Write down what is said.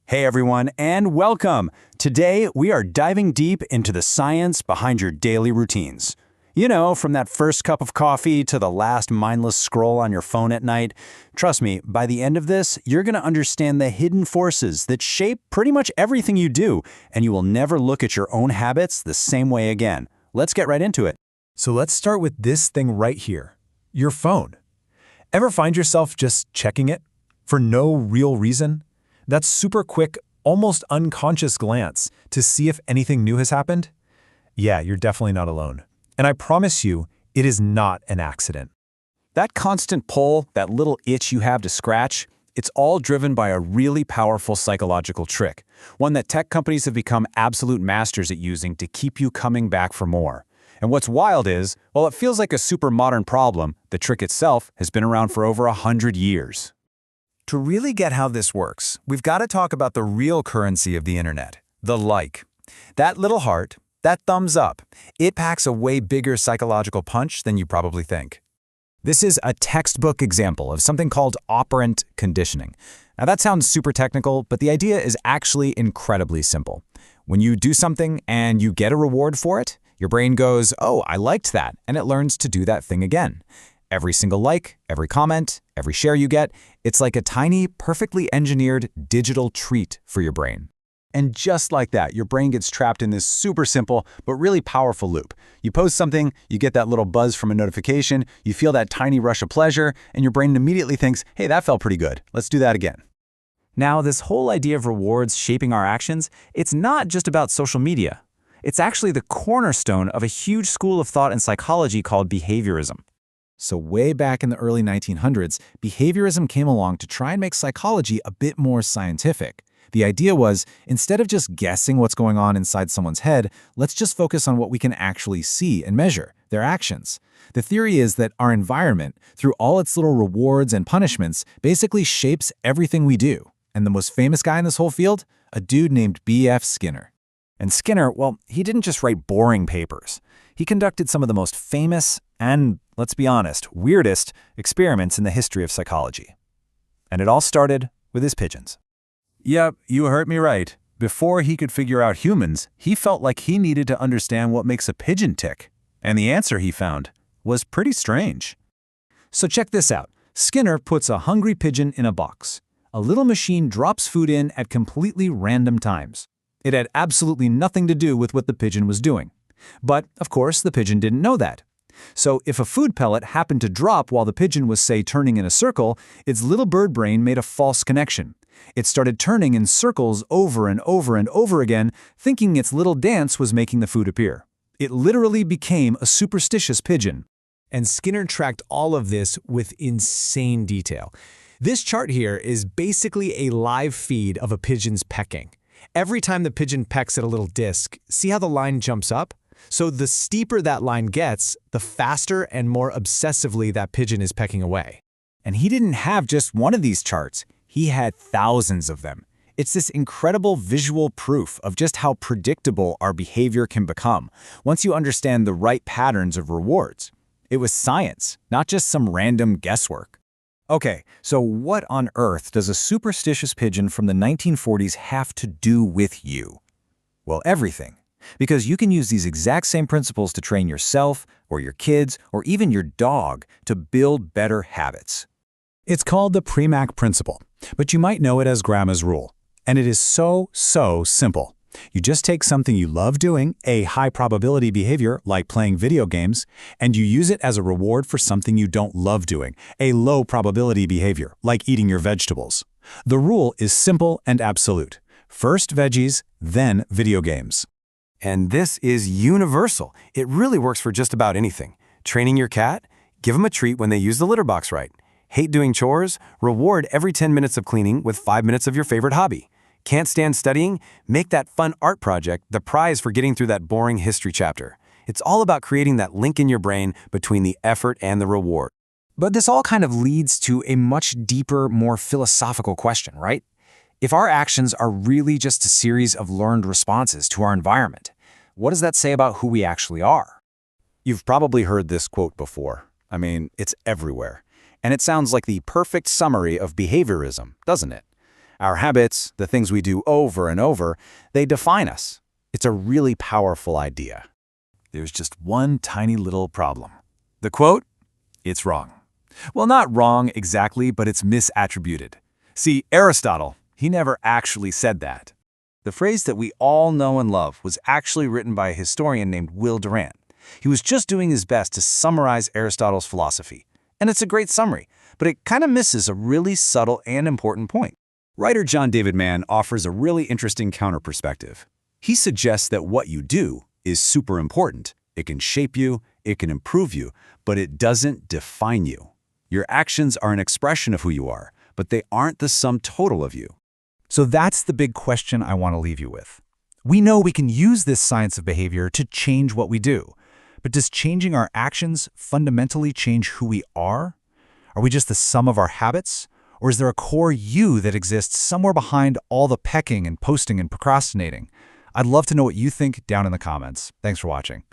Hey everyone, and welcome! Today, we are diving deep into the science behind your daily routines. You know, from that first cup of coffee to the last mindless scroll on your phone at night. Trust me, by the end of this, you're going to understand the hidden forces that shape pretty much everything you do, and you will never look at your own habits the same way again. Let's get right into it. So let's start with this thing right here, your phone. Ever find yourself just checking it for no real reason? That super quick, almost unconscious glance to see if anything new has happened? Yeah, you're definitely not alone. And I promise you, it is not an accident. That constant pull, that little itch you have to scratch, it's all driven by a really powerful psychological trick, one that tech companies have become absolute masters at using to keep you coming back for more. And what's wild is, while it feels like a super modern problem, the trick itself has been around for over 100 years. To really get how this works, we've got to talk about the real currency of the internet, the like. That little heart, that thumbs up, it packs a way bigger psychological punch than you probably think. This is a textbook example of something called operant conditioning. Now that sounds super technical, but the idea is actually incredibly simple. When you do something and you get a reward for it, your brain goes, "Oh, I liked that," and it learns to do that thing again. Every single like, every comment, every share you get, it's like a tiny, perfectly engineered digital treat for your brain. And just like that, your brain gets trapped in this super simple but really powerful loop. You post something, you get that little buzz from a notification, you feel that tiny rush of pleasure, and your brain immediately thinks, hey, that felt pretty good. Let's do that again. Now, this whole idea of rewards shaping our actions, it's not just about social media. It's actually the cornerstone of a huge school of thought in psychology called behaviorism. So way back in the early 1900s, behaviorism came along to try and make psychology a bit more scientific. The idea was, instead of just guessing what's going on inside someone's head, let's just focus on what we can actually see and measure, their actions. The theory is that our environment, through all its little rewards and punishments, basically shapes everything we do. And the most famous guy in this whole field? A dude named B.F. Skinner. And Skinner, well, he didn't just write boring papers. He conducted some of the most famous and, let's be honest, weirdest experiments in the history of psychology. And it all started with his pigeons. Yep, you heard me right. Before he could figure out humans, he felt like he needed to understand what makes a pigeon tick. And the answer he found was pretty strange. So check this out. Skinner puts a hungry pigeon in a box. A little machine drops food in at completely random times. It had absolutely nothing to do with what the pigeon was doing. But, of course, the pigeon didn't know that. So if a food pellet happened to drop while the pigeon was, say, turning in a circle, its little bird brain made a false connection. It started turning in circles over and over and over again, thinking its little dance was making the food appear. It literally became a superstitious pigeon. And Skinner tracked all of this with insane detail. This chart here is basically a live feed of a pigeon's pecking. Every time the pigeon pecks at a little disc, see how the line jumps up? So the steeper that line gets, the faster and more obsessively that pigeon is pecking away. And he didn't have just one of these charts. He had thousands of them. It's this incredible visual proof of just how predictable our behavior can become once you understand the right patterns of rewards. It was science, not just some random guesswork. Okay, so what on earth does a superstitious pigeon from the 1940s have to do with you? Well, everything. Because you can use these exact same principles to train yourself, or your kids, or even your dog to build better habits. It's called the Premack principle, but you might know it as Grandma's rule. And it is so simple. You just take something you love doing, a high-probability behavior like playing video games, and you use it as a reward for something you don't love doing, a low-probability behavior like eating your vegetables. The rule is simple and absolute. First veggies, then video games. And this is universal. It really works for just about anything. Training your cat? Give them a treat when they use the litter box right. Hate doing chores? Reward every 10 minutes of cleaning with 5 minutes of your favorite hobby. Can't stand studying? Make that fun art project the prize for getting through that boring history chapter. It's all about creating that link in your brain between the effort and the reward. But this all kind of leads to a much deeper, more philosophical question, right? If our actions are really just a series of learned responses to our environment, what does that say about who we actually are? You've probably heard this quote before. I mean, it's everywhere. And it sounds like the perfect summary of behaviorism, doesn't it? Our habits, the things we do over and over, they define us. It's a really powerful idea. There's just one tiny little problem. The quote? It's wrong. Well, not wrong exactly, but it's misattributed. See, Aristotle, he never actually said that. The phrase that we all know and love was actually written by a historian named Will Durant. He was just doing his best to summarize Aristotle's philosophy. And it's a great summary, but it kind of misses a really subtle and important point. Writer John David Mann offers a really interesting counter-perspective. He suggests that what you do is super important. It can shape you, it can improve you, but it doesn't define you. Your actions are an expression of who you are, but they aren't the sum total of you. So that's the big question I want to leave you with. We know we can use this science of behavior to change what we do, but does changing our actions fundamentally change who we are? Are we just the sum of our habits? Or is there a core you that exists somewhere behind all the pecking and posting and procrastinating? I'd love to know what you think down in the comments. Thanks for watching.